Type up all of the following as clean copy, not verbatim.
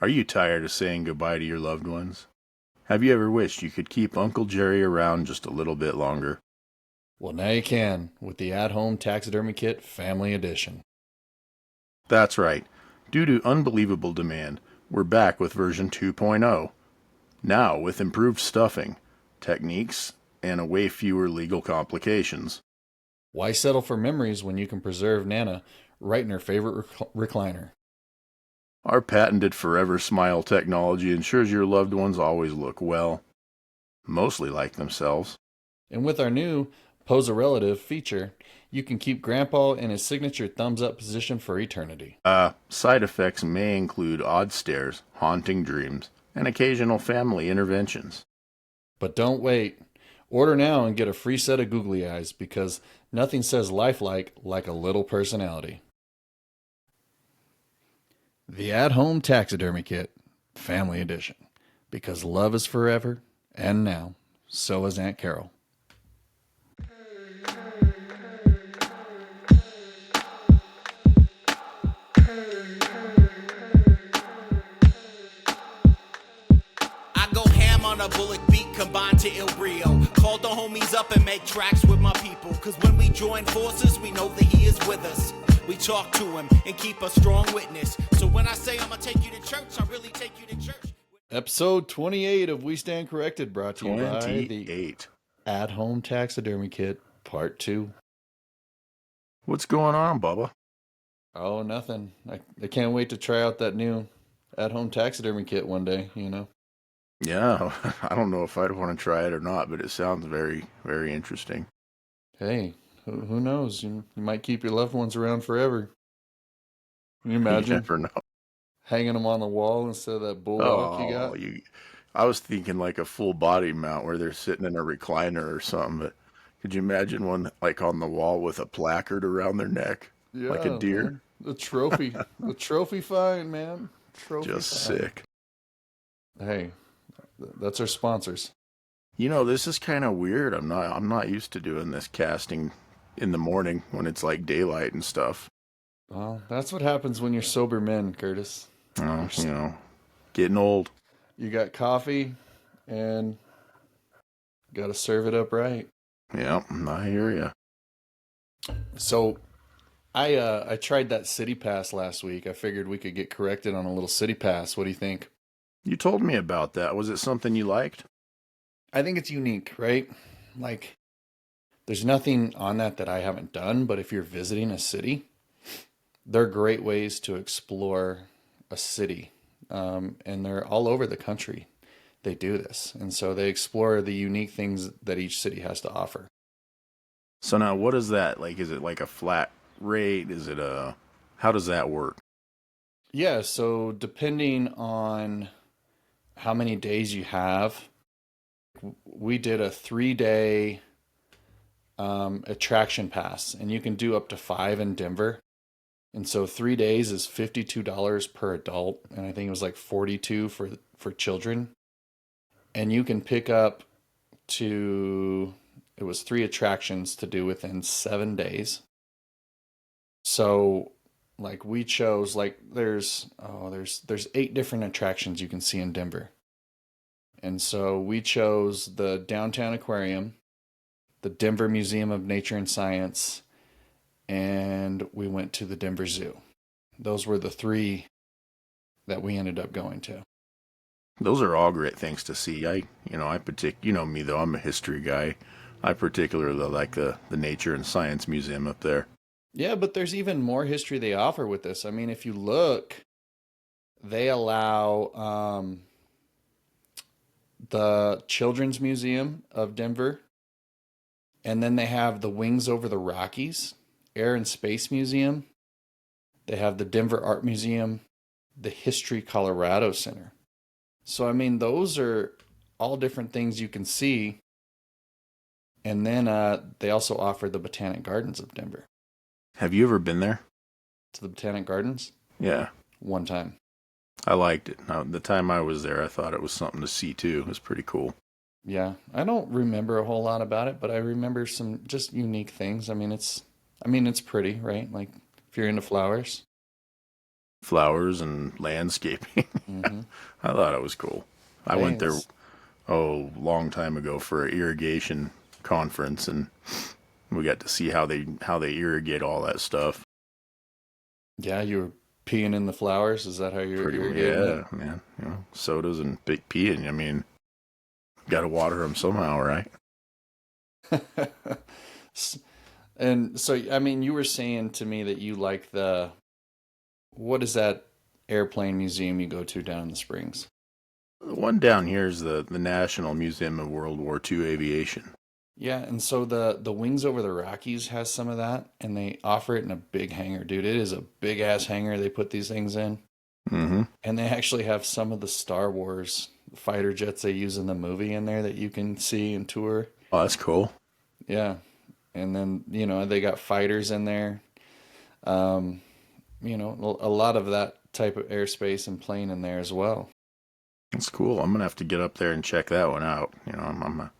Are you tired of saying goodbye to your loved ones? Have you ever wished you could keep Uncle Jerry around just a little bit longer? Well, now you can with the at-home taxidermy kit Family Edition. That's right. Due to unbelievable demand, we're back with version 2.0. Now with improved stuffing, techniques, and a way fewer legal complications. Why settle for memories when you can preserve Nana right in her favorite recliner? Our patented Forever Smile technology ensures your loved ones always look well, mostly like themselves. And with our new Pose a Relative feature, you can keep Grandpa in his signature thumbs up position for eternity. Side effects may include odd stares, haunting dreams, and occasional family interventions. But don't wait. Order now and get a free set of googly eyes because nothing says lifelike like a little personality. The at-home taxidermy kit, Family Edition. Because love is forever, and now, so is Aunt Carol. I go ham on a bullet beat combined to Il Brio. Call the homies up and make tracks with my people. Cause when we join forces, we know that he is with us. We talk to him and keep a strong witness. So when I say I'm gonna take you to church, I really take you to church. Episode 28 of We Stand Corrected brought to you by the 28. At-Home Taxidermy Kit, Part 2. What's going on, Bubba? Oh, nothing. I can't wait to try out that new at-home taxidermy kit one day, you know. Yeah, I don't know if I'd want to try it or not, but it sounds very, very interesting. Hey, who knows? You might keep your loved ones around forever. Can you You imagine never know. hanging them on the wall instead of that bulwark you Oh, got? I was thinking like a full body mount where they're sitting in a recliner or something, but could you imagine one like on the wall with a placard around their neck, like a Yeah, deer? man. The trophy find, man. Trophy Just find. sick. Hey, that's our sponsors. You know, this is kind of weird. I'm not used to doing this casting in the morning when it's like daylight and stuff. Well, that's what happens when you're sober men, Curtis. Oh, getting old. You got coffee and got to serve it up right. Yeah, I hear you. So I tried that City Pass last week. I figured we could get corrected on a little City Pass. What do you think? You told me about that. Was it something you liked? I think it's unique, right? Like, there's nothing on that I haven't done, but if you're visiting a city, they're great ways to explore a city. And they're all over the country. They do this. And so they explore the unique things that each city has to offer. So now, what is that? Like, is it like a flat rate? How does that work? Yeah, so depending on how many days you have, we did a 3 day attraction pass, and you can do up to 5 in Denver. And so 3 days is $52 per adult, and I think it was like 42 for children. And you can pick up to it was 3 attractions to do within 7 days. So like we chose like there's 8 different attractions you can see in Denver. And so we chose the Downtown Aquarium, the Denver Museum of Nature and Science, and we went to the Denver Zoo. Those were the 3 that we ended up going to. Those are all great things to see. You know me though. I'm a history guy. I particularly like the Nature and Science Museum up there. Yeah, but there's even more history they offer with this. I mean, if you look, they allow the Children's Museum of Denver, and then they have the Wings Over the Rockies, Air and Space Museum. They have the Denver Art Museum, the History Colorado Center. So, I mean, those are all different things you can see. And then they also offer the Botanic Gardens of Denver. Have you ever been there? To the Botanic Gardens? Yeah, One time. I liked it. Now, the time I was there, I thought it was something to see too. It was pretty cool. Yeah, I don't remember a whole lot about it, but I remember some just unique things. I mean, it's pretty, right? Like if you're into flowers. flowers and landscaping. Mm-hmm. I thought it was cool. I Hey, went there long time ago for an irrigation conference, and we got to see how they irrigate all that stuff. yeah, you were peeing in the flowers. Is that how you're Pretty irrigating it? yeah, man. Sodas and big peeing. I mean, got to water them somehow, right? And so, I mean, you were saying to me that you like what is that airplane museum you go to down in the Springs? The one down here is the National Museum of World War II Aviation. Yeah, and so the Wings Over the Rockies has some of that, and they offer it in a big hangar, dude. It is a big ass hangar they put these things in, Mm-hmm. and they actually have some of the Star Wars fighter jets they use in the movie in there that you can see and tour. Oh, that's cool. Yeah, and then they got fighters in there. Um, a lot of that type of airspace and plane in there as well. That's cool. I'm gonna have to get up there and check that one out. I'm a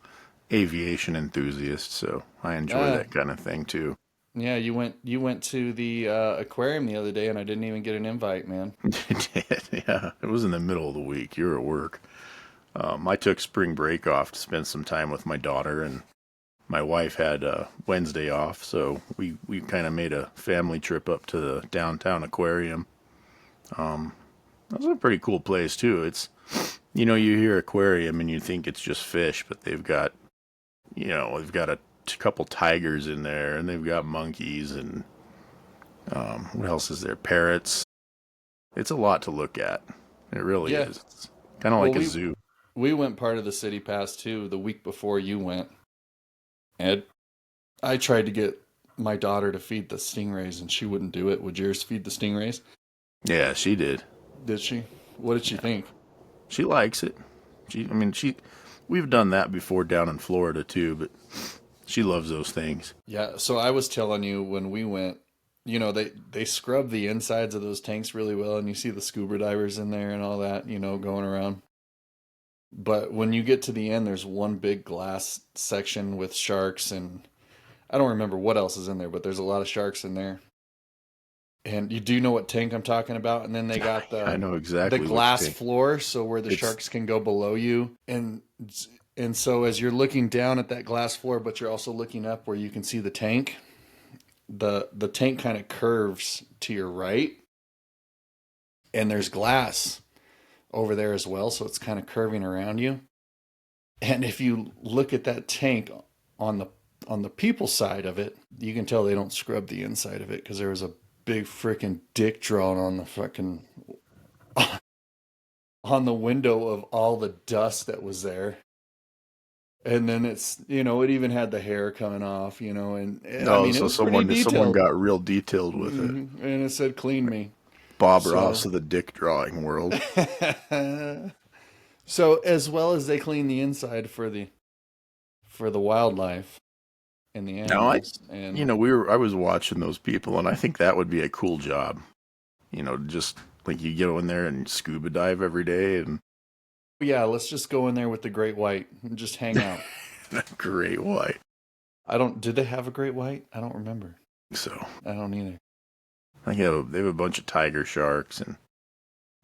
aviation enthusiast, so I enjoy Uh, that kind of thing too. yeah, you went to the aquarium the other day, and I didn't even get an invite, man. It did, yeah. It was in the middle of the week. You were at work. I took spring break off to spend some time with my daughter, and my wife had Wednesday off, so we kind of made a family trip up to the downtown aquarium. That was a pretty cool place too. You hear aquarium and you think it's just fish, but they've got a couple tigers in there, and they've got monkeys, and what else is there? Parrots. It's a lot to look at. It really Yeah. is. It's kind of Well, like a we zoo. we went part of the city pass too the week before you went, and I tried to get my daughter to feed the stingrays, and she wouldn't do it. Would yours feed the stingrays? Yeah, she did. Did she? What did she think? She likes it. We've done that before down in Florida too, but she loves those things. Yeah, so I was telling you when we went, they scrub the insides of those tanks really well, and you see the scuba divers in there and all that, going around. But when you get to the end, there's one big glass section with sharks, and I don't remember what else is in there, but there's a lot of sharks in there. And you do know what tank I'm talking about? And then they got I the know the exactly which glass thing. floor, so where the It's sharks can go below you. And so as you're looking down at that glass floor, but you're also looking up where you can see the tank, the tank kind of curves to your right, and there's glass over there as well, so it's kind of curving around you. And if you look at that tank on the people side of it, you can tell they don't scrub the inside of it because there was a big freaking dick drawn on the fucking on the window of all the dust that was there. And then it even had the hair coming off, and I Oh, mean, it so was pretty someone detailed. got real detailed with it. And it said clean me. Bob Ross So of the dick drawing world. so as well as they clean the inside for the wildlife and the Now animals. And I was watching those people, and I think that would be a cool job. Just like you go in there and scuba dive every day, and yeah, let's just go in there with the great white and just hang out. great white. Did they have a great white? I don't remember. So I don't either. they have a bunch of tiger sharks and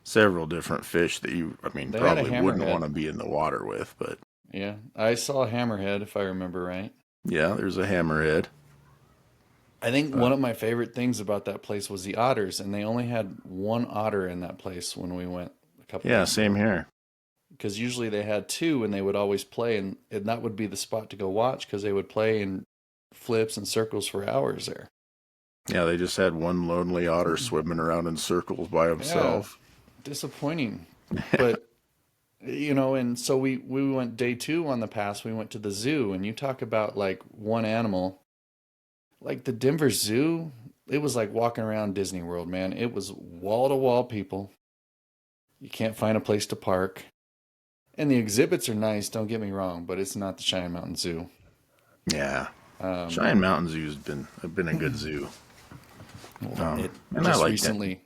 several different fish that They had a probably wouldn't hammerhead. want to be in the water with, but Yeah, I saw a hammerhead if I remember right. yeah, there's a hammerhead. I think Uh, one of my favorite things about that place was the otters, and they only had one otter in that place when we went a couple yeah, weeks same ago. here. Because usually they had two, and they would always play, and that would be the spot to go watch because they would play in flips and circles for hours there. Yeah, they just had one lonely otter swimming around in circles by Yeah, himself. disappointing. But and so we went day two on the pass. We went to the zoo, and you talk about like one animal, like the Denver Zoo. It was like walking around Disney World, man. It was wall to wall people. You can't find a place to park. And the exhibits are nice, don't get me wrong, but it's not the Cheyenne Mountain Zoo. Yeah, Um, Cheyenne Mountain Zoo's been a good zoo. it And I just like recently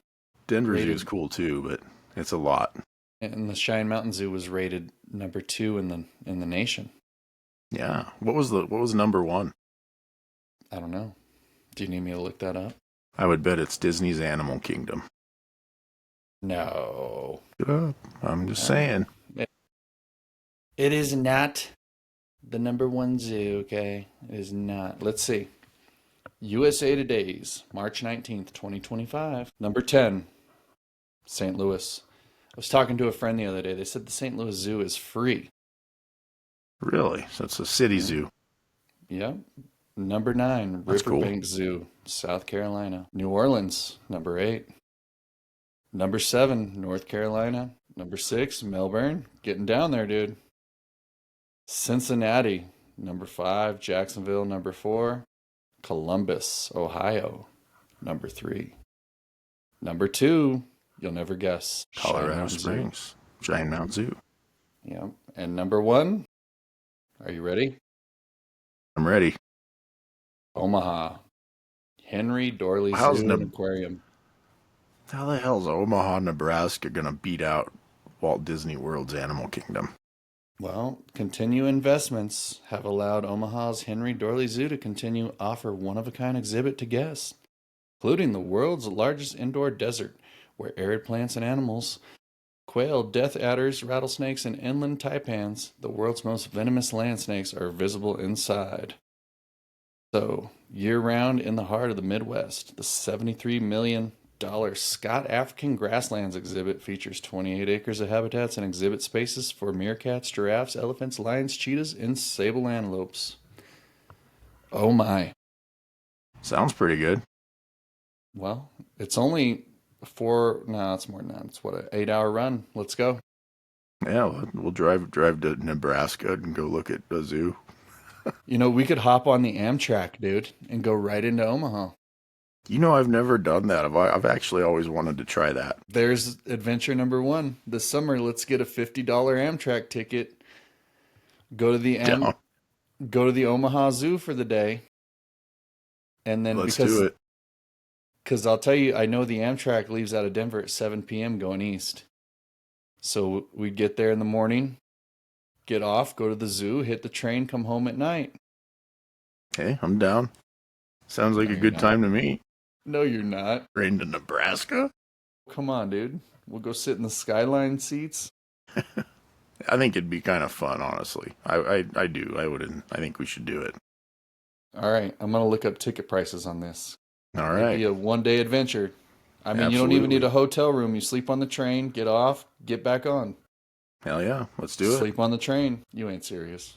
Denver rated, Zoo's cool too, but it's a lot. and the Cheyenne Mountain Zoo was rated number 2 in the nation. Yeah. What was number one? I don't know. Do you need me to look that up? I would bet it's Disney's Animal Kingdom. No. Shut up. I'm just saying. It is not the number one zoo, okay? It is not. Let's see. USA Today's March 19th, 2025. Number 10, St. Louis. I was talking to a friend the other day. They said the St. Louis Zoo is free. Really? So it's a city Yeah. zoo. Yep. Number 9, That's cool. Riverbank Zoo, South Carolina. New Orleans, number 8. Number 7, North Carolina. Number 6, Melbourne. Getting down there, dude. Cincinnati, number 5. Jacksonville, number 4. Columbus, Ohio, number 3. Number 2, you'll never guess. Colorado Springs. Giant Mount Zoo. Yeah. And number 1, are you ready? I'm ready. Omaha. Henry Dorley How's Zoo the- and Aquarium. How the hell's Omaha, Nebraska going to beat out Walt Disney World's Animal Kingdom? Well, continued investments have allowed Omaha's Henry Dorley Zoo to continue offer one-of-a-kind exhibit to guests, including the world's largest indoor desert, where arid plants and animals, quail, death adders, rattlesnakes, and inland taipans, the world's most venomous land snakes, are visible inside. So, year-round in the heart of the Midwest, the $73 million Scott African Grasslands exhibit features 28 acres of habitats and exhibit spaces for meerkats, giraffes, elephants, lions, cheetahs, and sable antelopes. Oh my. Sounds pretty good. Well, it's only it's more than that. It's what, an 8-hour run. Let's go. Yeah, we'll drive to Nebraska and go look at a zoo. You know, we could hop on the Amtrak, dude, and go right into Omaha. You know, I've never done that. I've actually always wanted to try that. There's adventure number 1. This summer, let's get a $50 Amtrak ticket. Go to the Omaha Zoo for the day. And then Let's do it. Because I'll tell you, I know the Amtrak leaves out of Denver at 7 p.m. going east. So we'd get there in the morning, get off, go to the zoo, hit the train, come home at night. Okay, I'm down. Sounds like No, a you're good not. time to me. No, you're not. Train to Nebraska? Come on, dude. We'll go sit in the Skyline seats. I think it'd be kind of fun, honestly. I do. I think we should do it. All right, I'm going to look up ticket prices on this. All It'd right. be a one-day adventure. I mean, you don't even Absolutely. need a hotel room. You sleep on the train, get off, get back on. Hell yeah. Let's do it. Sleep on the train. You ain't serious.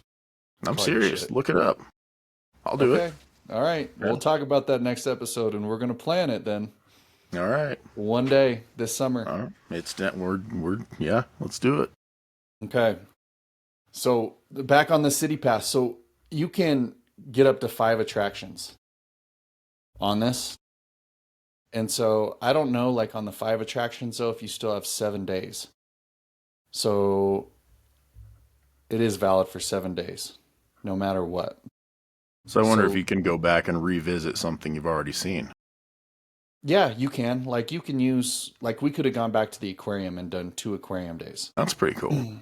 I'm Call your serious. shit. Look it up. I'll do it. All right. Yeah. We'll talk about that next episode, and we're going to plan it then. All right. One day this summer. All right. Yeah, let's do it. Okay. So back on the City Pass. So you can get up to 5 attractions on this. And so I don't know, like on the 5 attractions, though, if you still have 7 days. So it is valid for 7 days, no matter what. So I wonder So- if you can go back and revisit something you've already seen. Yeah, you can. Like you can use, like we could have gone back to the aquarium and done 2 aquarium days. That's pretty cool.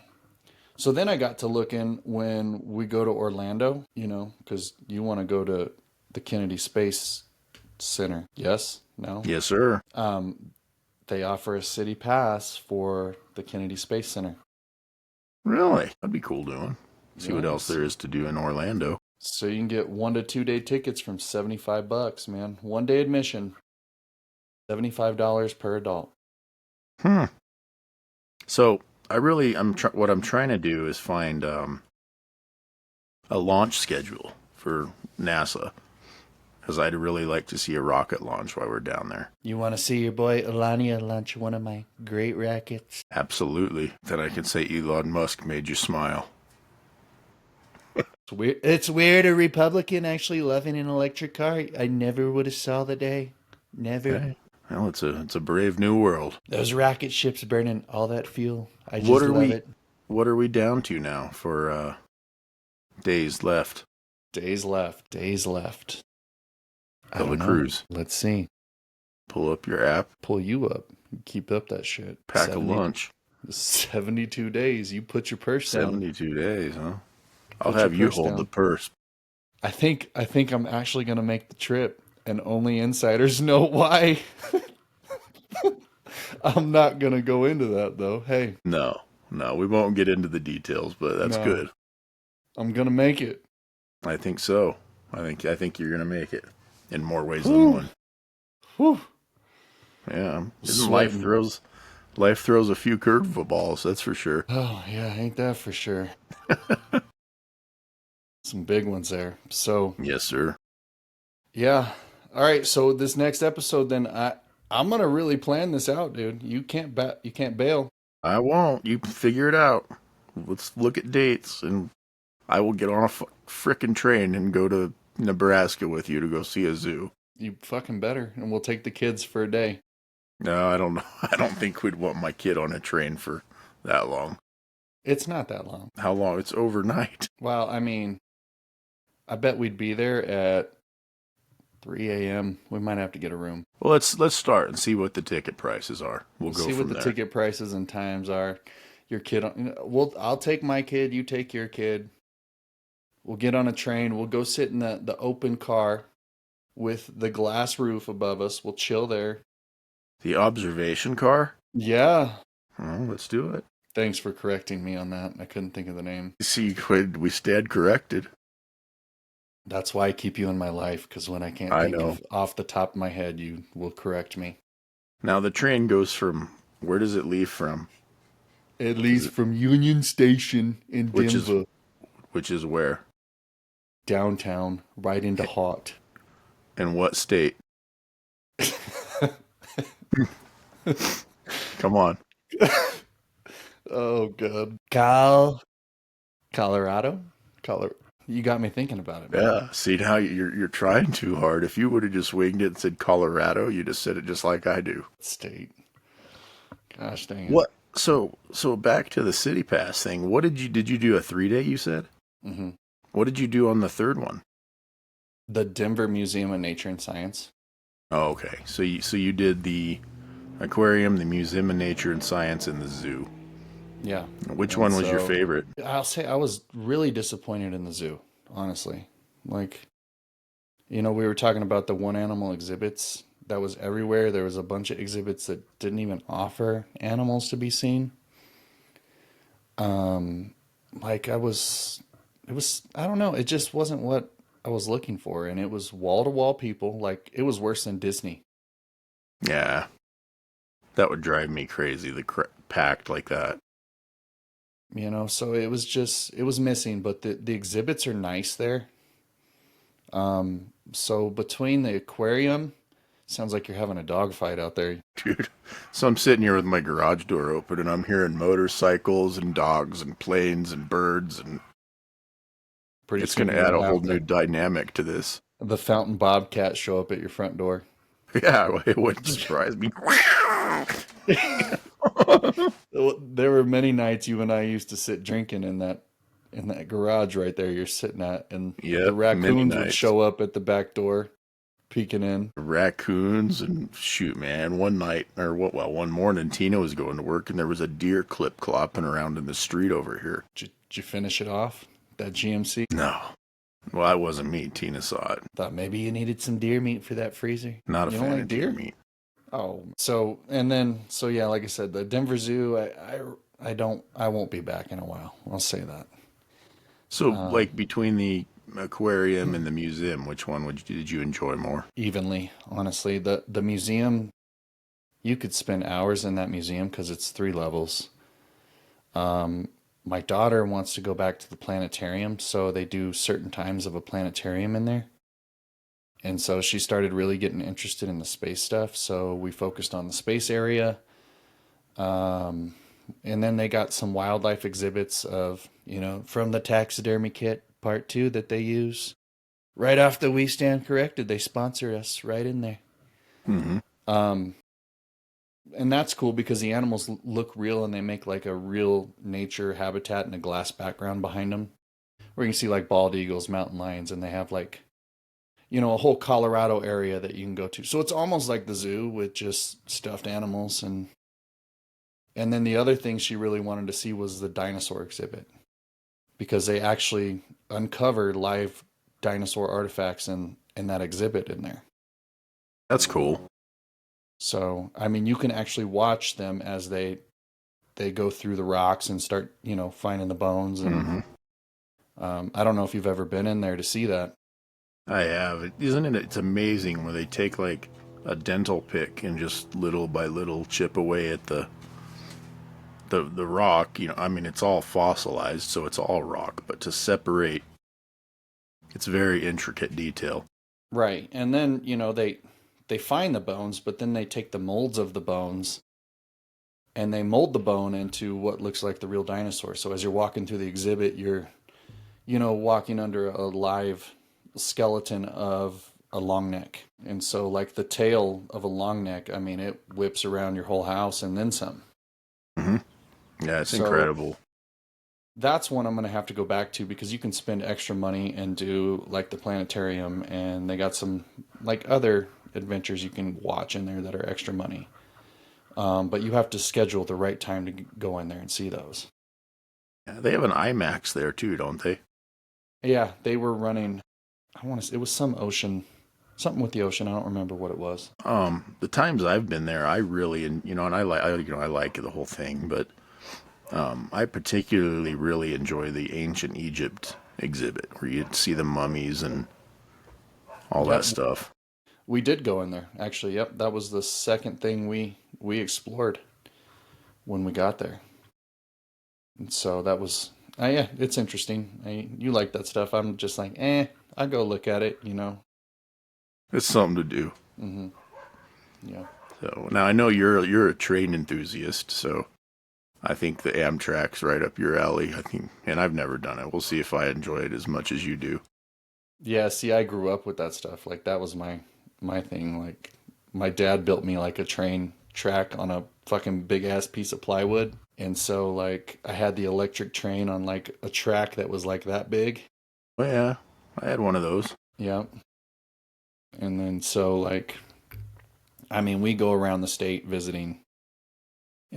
So then I got to looking when we go to Orlando, you know, because you want to go to the Kennedy Space Center. Yes? No? Yes, sir. They offer a city pass for the Kennedy Space Center. Really? That'd be cool doing. See what Yes. else there is to do in Orlando. So you can get 1 to 2 day tickets from $75, man. 1 day admission, $75 per adult. So what I'm trying to do is find a launch schedule for NASA, because I'd really like to see a rocket launch while we're down there. You want to see your boy Elania launch one of my great rockets? Absolutely. Then I can say Elon Musk made you smile. It's weird a Republican actually loving an electric car. I never would have saw the day. Never. Okay. Well, it's a brave new world. Those rocket ships burning all that fuel. I just What are love we- it. What are we down to now for days left Days left. I of the don't know. cruise? Let's see. Pull up your app, Pull you up. Keep up that shit. pack 70 a lunch. 72 days. You put your purse down. 72 days, huh? I'll Put your have you purse hold down. the purse. I think I'm actually going to make the trip, and only insiders know why. I'm not gonna go into that though. Hey, No, no, we won't get into the details, but that's no, good. I'm gonna make it. I think so. I think you're gonna make it in more ways than Whew, one. whew. Yeah, isn't Sweating. life throws a few curveballs, that's for sure. Oh yeah, ain't that for sure. Some big ones there. So Yes, sir. yeah. All right. So this next episode, then I'm gonna really plan this out, dude. You can't bail. I won't. You figure it out. Let's look at dates, and I will get on a frickin' train and go to Nebraska with you to go see a zoo. You fucking better, and we'll take the kids for a day. No, I don't know. I don't think we'd want my kid on a train for that long. It's not that long. How long? It's overnight. Well, I mean, I bet we'd be there at 3 a.m. We might have to get a room. Well, let's start and see what the ticket prices are. We'll go See what from the there. ticket prices and times are. Your kid, I'll take my kid. You take your kid. We'll get on a train. We'll go sit in the open car with the glass roof above us. We'll chill there. The observation car? Yeah. Oh, let's do it. Thanks for correcting me on that. I couldn't think of the name. See, we stand corrected. That's why I keep you in my life, because when I can't I think know. of off the top of my head, you will correct me. Now the train goes from, where does it leave from? At least from Union Station in Which is- Denver, Which is where? downtown, right into hot. And what state? Come on. Oh God, Colorado. You got me thinking about it. Man. Yeah. See, now you're trying too hard. If you would have just winged it and said Colorado, you'd have said it just like I do. State. Gosh dang it. What? So back to the City Pass thing. What did you do a 3-day? You said. Mm-hmm. What did you do on the third one? The Denver Museum of Nature and Science. Oh, okay. So you did the aquarium, the Museum of Nature and Science, and the zoo. Yeah. Which And one was your so- favorite? I'll say I was really disappointed in the zoo, honestly. Like, we were talking about the one animal exhibits that was everywhere. There was a bunch of exhibits that didn't even offer animals to be seen. Like it was, I don't know. It just wasn't what I was looking for. And it was wall to wall people. Like it was worse than Disney. Yeah. That would drive me crazy. Packed like that. So it was missing, but the exhibits are nice there. So between the aquarium, sounds like you're having a dog fight out there. Dude. So I'm sitting here with my garage door open and I'm hearing motorcycles and dogs and planes and birds, and Pretty it's going to soon add you'll a whole have new dynamic to this. the fountain bobcat show up at your front door. Yeah, it wouldn't surprise me. There were many nights you and I used to sit drinking in that garage right there you're sitting at, and Yep, the raccoons many would nights. show up at the back door, peeking in. Raccoons and shoot, man. One morning, Tina was going to work and there was a deer clip-clopping around in the street over here. Did you finish it off? That GMC? No. Well, that wasn't me. Tina saw it. Thought maybe you needed some deer meat for that freezer. Not a You fan don't like of deer meat. Oh, so yeah, like I said, the Denver Zoo, I won't be back in a while. I'll say that. So, like, between the aquarium and the museum, which one did you enjoy more? Evenly, honestly. The museum, you could spend hours in that museum because it's 3 levels. My daughter wants to go back to the planetarium, so they do certain times of a planetarium in there. And so she started really getting interested in the space stuff, so we focused on the space area. And then they got some wildlife exhibits of, from the taxidermy kit part 2 that they use. Right off the We Stand Corrected, they sponsor us right in there. Mm-hmm. And that's cool because the animals look real and they make like a real nature habitat and a glass background behind them. Where you can see like bald eagles, mountain lions, and they have like, a whole Colorado area that you can go to. So it's almost like the zoo with just stuffed animals. And then the other thing she really wanted to see was the dinosaur exhibit, because they actually uncovered live dinosaur artifacts in that exhibit in there. That's cool. So, I mean, you can actually watch them as they go through the rocks and start, finding the bones. And Hmm. I don't know if you've ever been in there to see that. I have. Isn't it? It's amazing where they take like a dental pick and just little by little chip away at the rock. I mean, it's all fossilized, so it's all rock. But to separate, it's very intricate detail. Right. And then, they find the bones, but then they take the molds of the bones and they mold the bone into what looks like the real dinosaur. So as you're walking through the exhibit, you're, walking under a live skeleton of a long neck. And so, like the tail of a long neck, I mean, it whips around your whole house and then some. Hmm. Yeah, it's So incredible. that's one I'm going to have to go back to because you can spend extra money and do like the planetarium, and they got some like other adventures you can watch in there that are extra money. But you have to schedule the right time to go in there and see those. Yeah, they have an IMAX there too, don't they? Yeah, they were running. I want to. It was some ocean, something with the ocean. I don't remember what it was. The times I've been there, I really, and I like, I like the whole thing, but I particularly really enjoy the ancient Egypt exhibit where you see the mummies and all that Yep, stuff. we did go in there. Actually, yep, that was the second thing we explored when we got there. And so that was. Yeah, it's interesting. You like that stuff. I'm just like, I'll go look at it. It's something to do. Hmm. Yeah. So now I know you're a train enthusiast, so I think the Amtrak's right up your alley. I think, and I've never done it. We'll see if I enjoy it as much as you do. Yeah, see, I grew up with that stuff. Like that was my thing. Like my dad built me like a train track on a fucking big ass piece of plywood. And so like I had the electric train on like a track that was like that big. Oh yeah, I had one of those. Yeah. And then so like I mean, we go around the state visiting.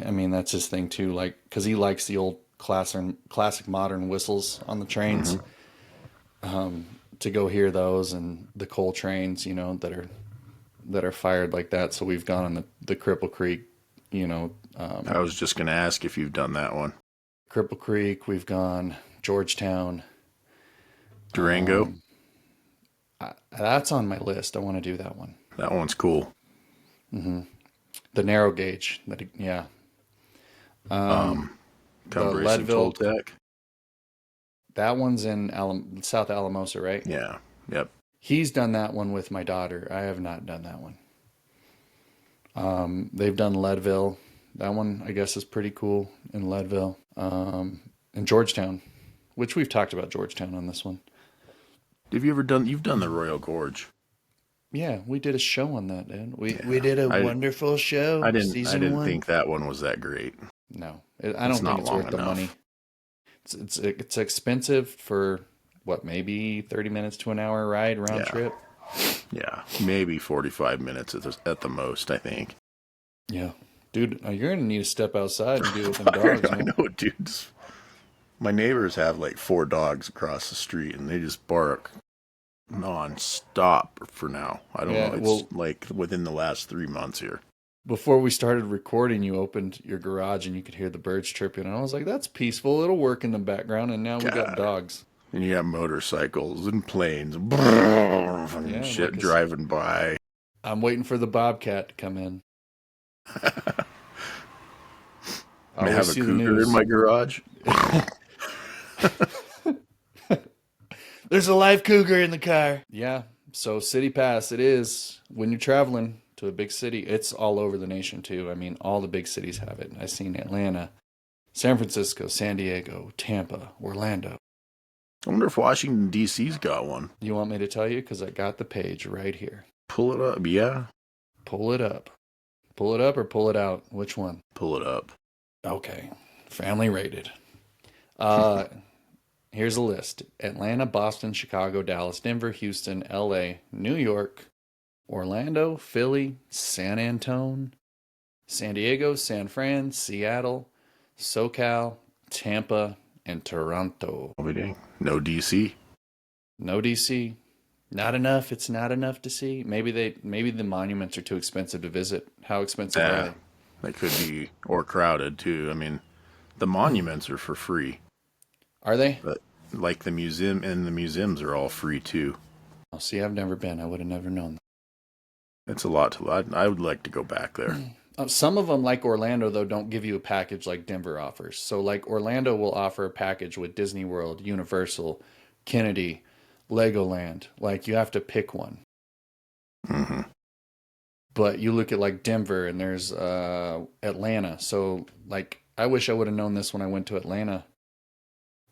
I mean, that's his thing too, like cuz he likes the old classic modern whistles on the trains. Hmm. To go hear those and the coal trains, that are fired like that. So we've gone on the Cripple Creek, you know, I was just gonna ask if you've done that one. Cripple Creek. We've gone Georgetown. Durango. Um, that's on my list. I want to do that one. That one's cool. Hmm. The narrow gauge. Yeah. Um, the Cumbres and Leadville. Toltec. That one's in South Alamosa, right? Yeah. Yep. He's done that one with my daughter. I have not done that one. They've done Leadville. That one, I guess, is pretty cool in Leadville. And Georgetown, which we've talked about Georgetown on this one. Have you ever done? You've done the Royal Gorge. Yeah, we did a show on that, dude. We Yeah. we did a I wonderful show. I didn't I Season didn't one. think that one was that great. No, I It's don't think not it's long worth the enough. money. It's expensive for what, maybe 30 minutes to an hour ride round Yeah. trip. Yeah, maybe 45 minutes at the most, I think. Yeah, dude, you're gonna need to step outside and deal with them dogs, I man. know, dude. My neighbors have like 4 dogs across the street, and they just bark non-stop for now. I don't Yeah, know. It's well, like within the last 3 months here. before we started recording, you opened your garage and you could hear the birds chirping. And I was like, that's peaceful. It'll work in the background. And now we got God. dogs. And you have motorcycles and planes and Yeah, shit like driving by. I'm waiting for the bobcat to come in. I I always have a see the cougar news. in my garage. There's a live cougar in the car. Yeah. So City Pass, it is when you're traveling to a big city. It's all over the nation too. I mean, all the big cities have it. I've seen Atlanta, San Francisco, San Diego, Tampa, Orlando. I wonder if Washington, D.C.'s got one. You want me to tell you? Because I got the page right here. Pull it up. Yeah. Pull it up. Pull it up or pull it out? Which one? Pull it up. Okay. Family rated. Here's a list: Atlanta, Boston, Chicago, Dallas, Denver, Houston, LA, New York, Orlando, Philly, San Antone, San Diego, San Fran, Seattle, SoCal, Tampa, and Toronto. I'll be dang. No D.C. No DC. Not enough. It's not enough to see. Maybe the monuments are too expensive to visit. How expensive are Yeah, they? they could be, or crowded too. I mean, the monuments are for free, Are they? but like the museum and the museums are all free too. Oh, see, I've never been. I would have never known. It's a lot to. I would like to go back there. Some of them, like Orlando, though, don't give you a package like Denver offers. So, like Orlando will offer a package with Disney World, Universal, Kennedy, Legoland. Like you have to pick one. Hmm. But you look at like Denver and there's Atlanta. So, like, I wish I would have known this when I went to Atlanta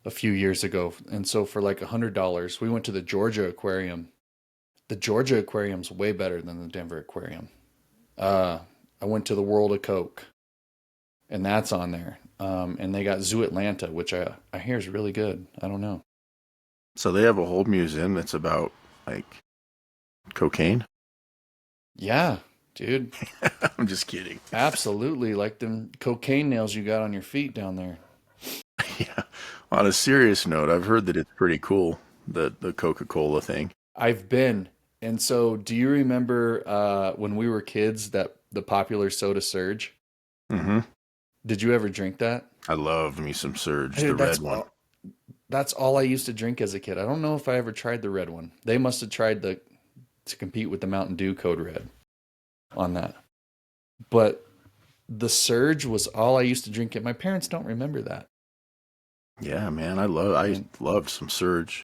a few years ago. And so, for like $100, we went to the Georgia Aquarium. The Georgia Aquarium's way better than the Denver Aquarium. I went to the World of Coke, and that's on there. And they got Zoo Atlanta, which I hear is really good. I don't know. So they have a whole museum that's about like cocaine. Yeah, dude, I'm just kidding. absolutely. Like them cocaine nails you got on your feet down there. Yeah. On a serious note, I've heard that it's pretty cool, the Coca-Cola thing. I've been. And so, do you remember when we were kids that the popular soda Surge? Hmm. Did you ever drink that? I love me some Surge, the Dude, red one. That's all I used to drink as a kid. I don't know if I ever tried the red one. They must have tried to compete with the Mountain Dew Code Red on that. But the Surge was all I used to drink. And my parents don't remember that. Yeah, man, I And, loved some Surge.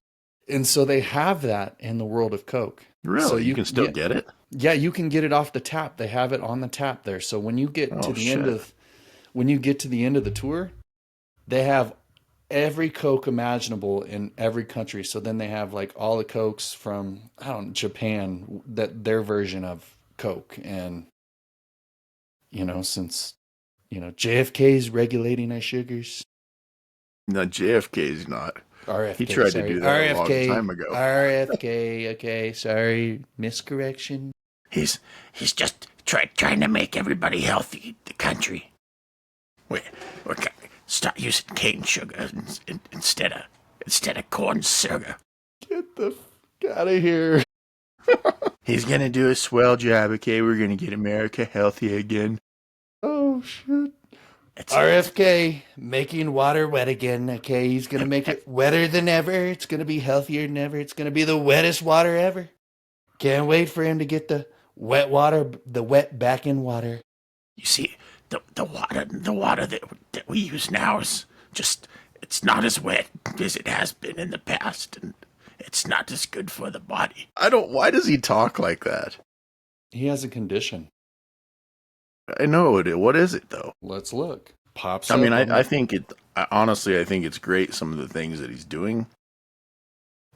and so they have that in the world of Coke. So Really, you can still get it? yeah, you can get it off the tap. They have it on the tap there. So when you get to Oh the end shit. of the tour, they have every Coke imaginable in every country. So then they have like all the Cokes from I don't know, Japan, that their version of Coke. And since JFK's regulating our sugars. No, JFK's not. He RFK, tried to sorry. do that a long RFK. time ago. RFK. Okay, sorry. Miscorrection. He's just trying to make everybody healthy in the country. We're gonna start using cane sugar instead of corn sugar. Get the out of here. He's gonna do a swell job. Okay, we're gonna get America healthy again. Oh shit. It's, RFK making water wet again. Okay, he's gonna make it wetter than ever. It's gonna be healthier than ever. It's gonna be the wettest water ever. Can't wait for him to get the wet back in water. you see, the water that we use now is just it's not as wet as it has been in the past, and it's not as good for the body. I don't. Why does he talk like that? He has a condition. I know it. What is it though? Let's look. Pops I up mean, on I think it. Honestly, I think it's great some of the things that he's doing.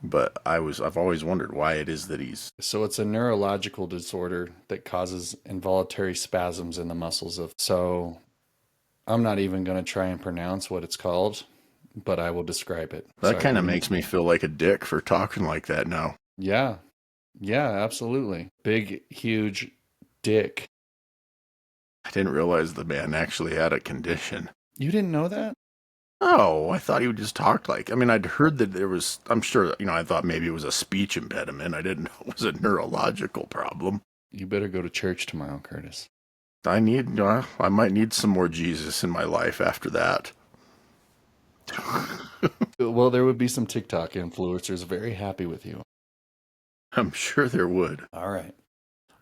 But I've always wondered why it is that he's. So it's a neurological disorder that causes involuntary spasms in the muscles of. So I'm not even going to try and pronounce what it's called, but I will describe it. That kind of makes me feel like a dick for talking like that now. Yeah. Yeah, absolutely. Big, huge dick. I didn't realize the man actually had a condition. You didn't know that? Oh, I thought he would just talk like. I mean, I'd heard that there was. I'm sure. I thought maybe it was a speech impediment. I didn't know it was a neurological problem. You better go to church tomorrow, Curtis. I might need some more Jesus in my life after that. Well, there would be some TikTok influencers very happy with you. I'm sure there would. All right.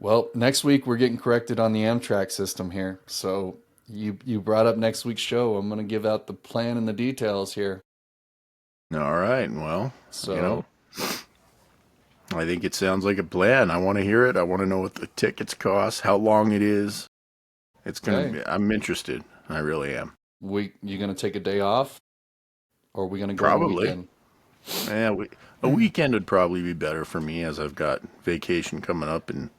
Well, next week we're getting corrected on the Amtrak system here. So you brought up next week's show. I'm going to give out the plan and the details here. All right. Well, So I think it sounds like a plan. I want to hear it. I want to know what the tickets cost, how long it is. It's gonna be. I'm interested. I really am. you going to take a day off, or are we going to go on the Probably. weekend? Yeah, a weekend would probably be better for me as I've got vacation coming up in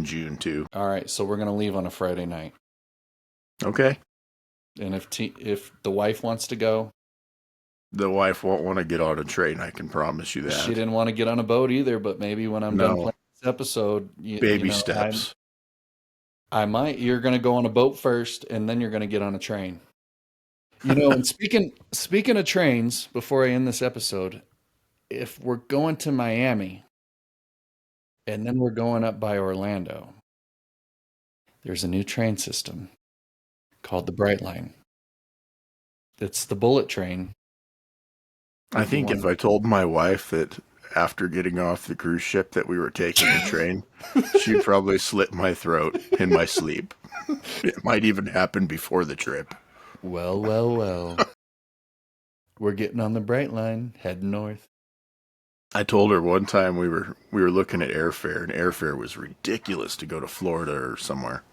June too. All right, so we're going to leave on a Friday night. Okay. And if the wife wants to go, The wife won't want to get on a train. I can promise you that. she didn't want to get on a boat either. But maybe when I'm done No. playing this episode, Baby steps. I might. You're going to go on a boat first, and then you're going to get on a train. And speaking of trains, before I end this episode, if we're going to Miami, And then we're going up by Orlando. There's a new train system called the Bright Line. It's the bullet train. I If you think if want, I told my wife that after getting off the cruise ship that we were taking the train, she'd probably slit my throat in my sleep. It might even happen before the trip. well. We're getting on the Bright Line, heading north. I told her one time we were looking at airfare, and airfare was ridiculous to go to Florida or somewhere.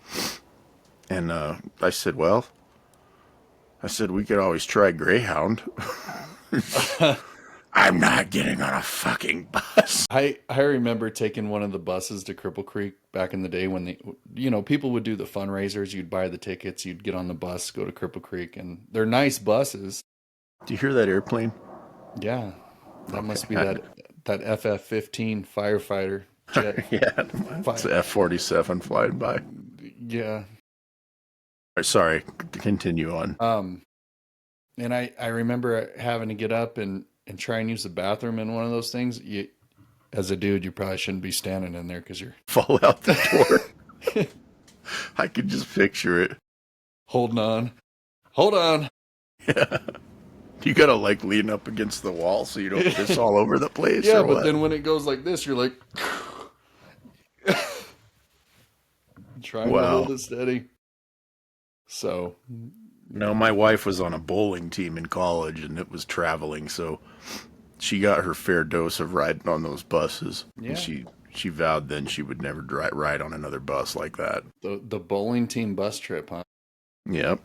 And I said we could always try Greyhound. I'm not getting on a fucking bus. I remember taking one of the buses to Cripple Creek back in the day when people would do the fundraisers. You'd buy the tickets, you'd get on the bus, go to Cripple Creek, and they're nice buses. Do you hear that airplane? Yeah, that must be Okay. that FF-15 firefighter jet. Yeah, it's Fi- F-47 flying by. yeah. Sorry, continue on. And I remember having to get up and try and use the bathroom in one of those things. As a dude, you probably shouldn't be standing in there because you're Fall out the door. I could just picture it. holding on. Hold on. Yeah. You gotta like lean up against the wall so you don't piss all over the place. Yeah, or but what? then when it goes like this, you're like trying to Wow. hold it steady. So, No, my wife was on a bowling team in college and it was traveling, so she got her fair dose of riding on those buses. yeah, And she vowed then she would never ride on another bus like that. the bowling team bus trip, huh? Yep.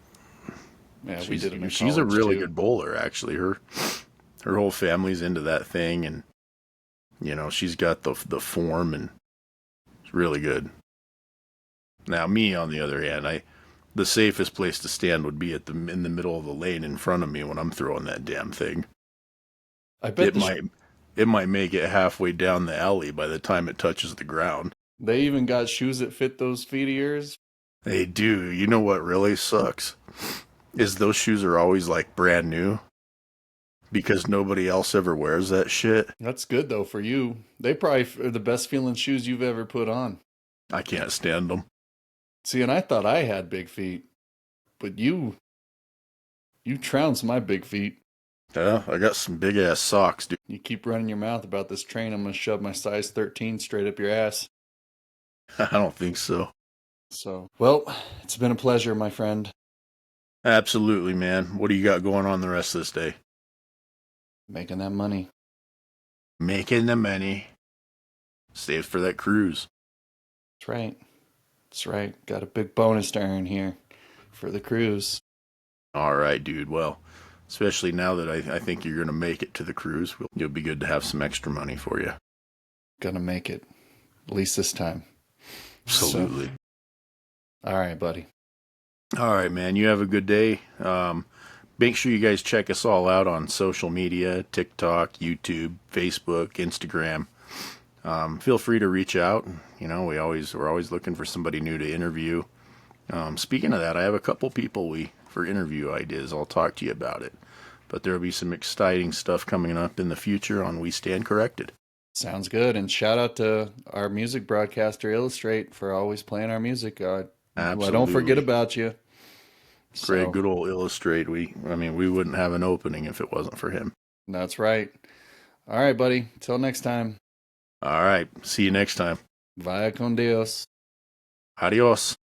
Yeah, we did it in She's a college, really too. good bowler, actually. Her whole family's into that thing, and she's got the form, and it's really good. Now, me on the other hand, the safest place to stand would be in the middle of the lane in front of me when I'm throwing that damn thing. I bet It might make it halfway down the alley by the time it touches the ground. they even got shoes that fit those feet of yours. They do. You know what really sucks? Is those shoes are always like brand new because nobody else ever wears that shit. That's good though for you. They probably are the best feeling shoes you've ever put on. I can't stand them. See, and I thought I had big feet, but you trounced my big feet. Yeah, I got some big ass socks, dude. You keep running your mouth about this train, I'm gonna shove my size 13 straight up your ass. I don't think so. So, well, it's been a pleasure, my friend. Absolutely, man. What do you got going on the rest of this day? Making that money. Making the money. Save for that cruise. That's right. That's right. Got a big bonus to earn here for the cruise. All right, dude. Well, especially now that I think you're going to make it to the cruise, you'll be good to have some extra money for you. Gonna make it. At least this time. Absolutely. So, all right, buddy. All right, man. You have a good day. Make sure you guys check us all out on social media, TikTok, YouTube, Facebook, Instagram. Feel free to reach out. We're always looking for somebody new to interview. Speaking of that, I have a couple people for interview ideas. I'll talk to you about it. But there will be some exciting stuff coming up in the future on We Stand Corrected. Sounds good. And shout out to our music broadcaster, Illustrate, for always playing our music. Well, Absolutely. I don't forget about you. Great, So, good old Illustrate. We wouldn't have an opening if it wasn't for him. that's right. All right, buddy. Till next time. All right. See you next time. Vaya con Dios. Adios.